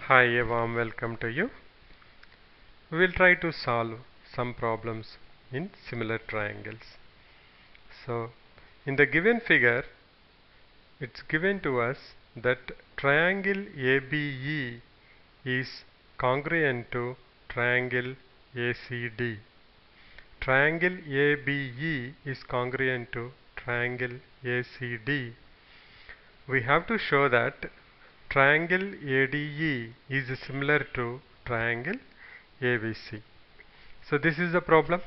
Hi, a warm welcome to you. We will try to solve some problems in similar triangles. So, in the given figure, it's given to us that triangle ABE is congruent to triangle ACD. Triangle ABE is congruent to triangle ACD. We have to show that triangle ADE is similar to triangle ABC. So this is the problem.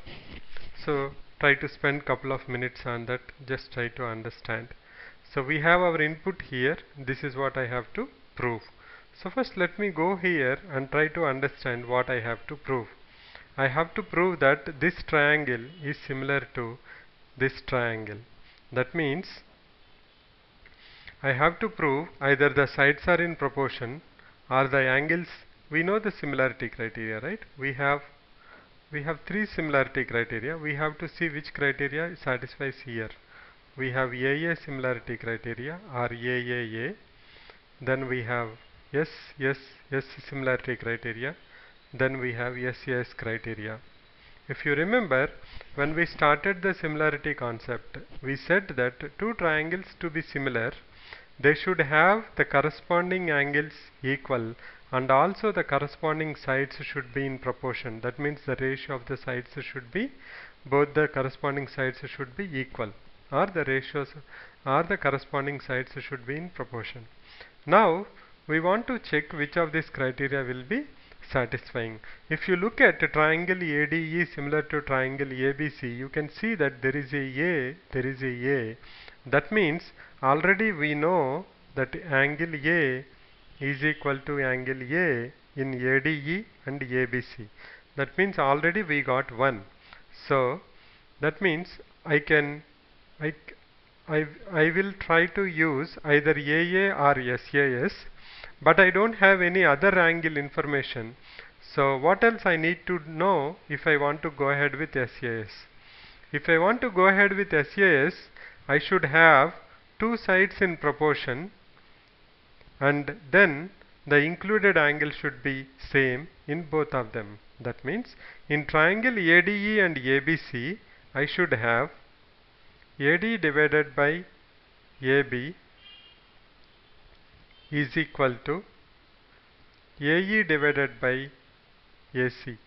So try to spend couple of minutes on that. Just try to understand. So we have our input here. This is what I have to prove. So first let me go here and try to understand what I have to prove. I have to prove that this triangle is similar to this triangle. That means I have to prove either the sides are in proportion or the angles. We know the similarity criteria, right? We have three similarity criteria. We have to see which criteria satisfies here. We have AA similarity criteria or AAA. Then we have S similarity criteria. Then we have SAS criteria. If you remember, when we started the similarity concept, we said that two triangles to be similar, they should have the corresponding angles equal and also the corresponding sides should be in proportion. That means the ratio of the sides should be, both the corresponding sides should be equal, or the ratios or the corresponding sides should be in proportion. Now we want to check which of these criteria will be satisfying. If you look at a triangle ADE similar to triangle ABC, you can see that there is a A. That means already we know that angle A is equal to angle A in ADE and ABC. That means already we got one. So that means I can I, I will try to use either AA or SAS, but I don't have any other angle information. So what else I need to know if I want to go ahead with SAS? If I want to go ahead with SAS, I should have two sides in proportion, and then the included angle should be same in both of them. That means in triangle ADE and ABC, I should have AD divided by AB is equal to AE divided by AC.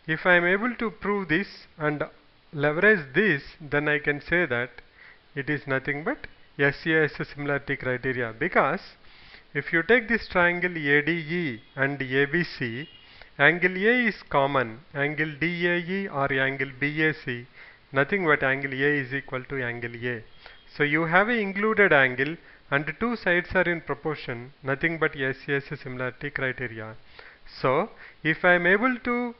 If I am able to prove this and leverage this, then I can say that it is nothing but SAS similarity criteria, because if you take this triangle ADE and ABC, angle A is common, angle DAE or angle BAC, nothing but angle A is equal to angle A. So you have a included angle and two sides are in proportion, nothing but SAS similarity criteria. So if I am able to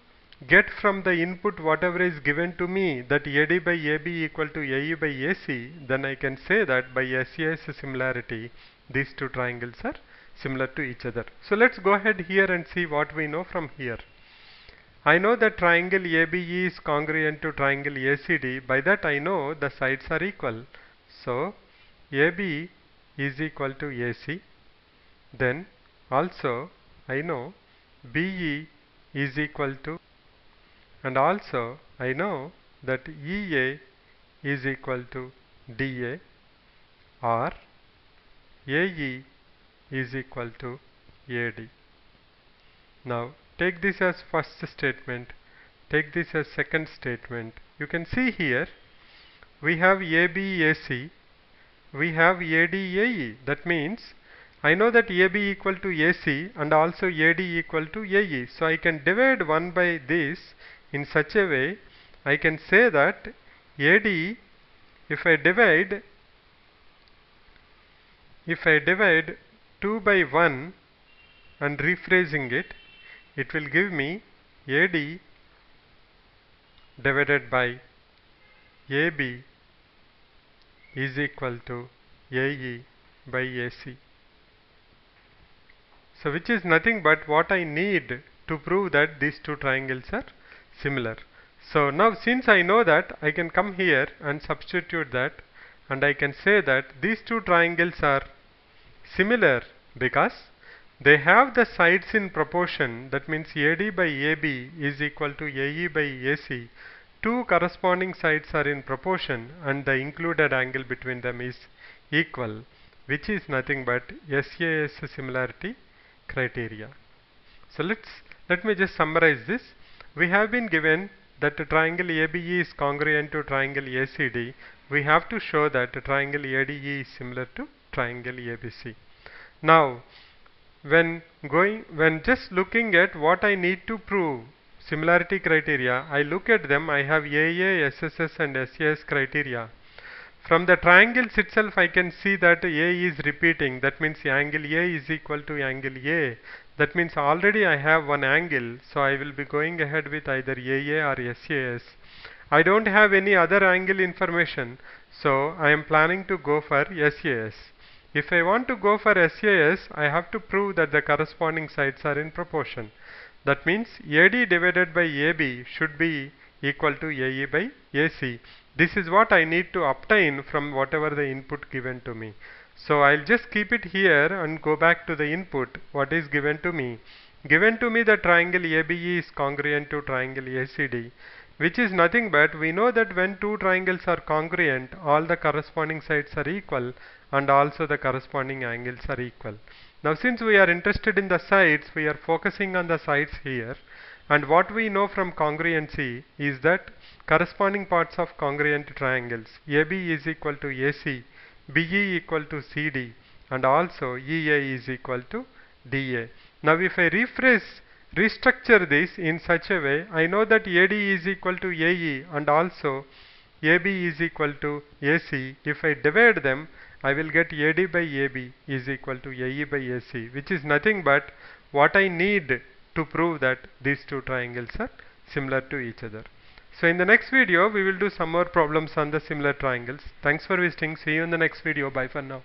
get from the input whatever is given to me, that AD by AB equal to AE by AC, then I can say that by SAS similarity these two triangles are similar to each other. So let's go ahead here and see what we know from here. I know that triangle ABE is congruent to triangle ACD. By that I know the sides are equal. So AB is equal to AC. Then also I know BE is equal to, and also I know that EA is equal to DA, or AE is equal to AD. Now take this as first statement, take this as second statement. You can see here we have ABAC, we have ADAE. That means I know that AB equal to AC and also AD equal to AE. So I can divide 1 by this in such a way I can say that AD, if I divide 2 by 1 and rephrasing it, it will give me AD divided by AB is equal to AE by AC. So which is nothing but what I need to prove that these two triangles are similar. So now since I know that, I can come here and substitute that, and I can say that these two triangles are similar because they have the sides in proportion. That means AD by AB is equal to AE by AC. Two corresponding sides are in proportion and the included angle between them is equal, which is nothing but SAS similarity criteria. So let me just summarize this. We have been given that the triangle ABE is congruent to triangle ACD. We have to show that the triangle ADE is similar to triangle ABC. Now, when just looking at what I need to prove similarity criteria, I look at them. I have AA, SSS and SAS criteria. From the triangles itself, I can see that A is repeating. That means angle A is equal to angle A. That means already I have one angle, so I will be going ahead with either AA or SAS. I don't have any other angle information, so I am planning to go for SAS. If I want to go for SAS, I have to prove that the corresponding sides are in proportion. That means AD divided by AB should be equal to AE by AC. This is what I need to obtain from whatever the input given to me. So I'll just keep it here and go back to the input, what is given to me. Given to me the triangle ABE is congruent to triangle ACD, which is nothing but we know that when two triangles are congruent, all the corresponding sides are equal and also the corresponding angles are equal. Now since we are interested in the sides, we are focusing on the sides here, and what we know from congruency is that corresponding parts of congruent triangles AB is equal to AC, BE equal to CD, and also EA is equal to DA. Now if I restructure this in such a way, I know that AD is equal to AE and also AB is equal to AC. If I divide them, I will get AD by AB is equal to AE by AC, which is nothing but what I need to prove that these two triangles are similar to each other. So in the next video, we will do some more problems on the similar triangles. Thanks for visiting. See you in the next video. Bye for now.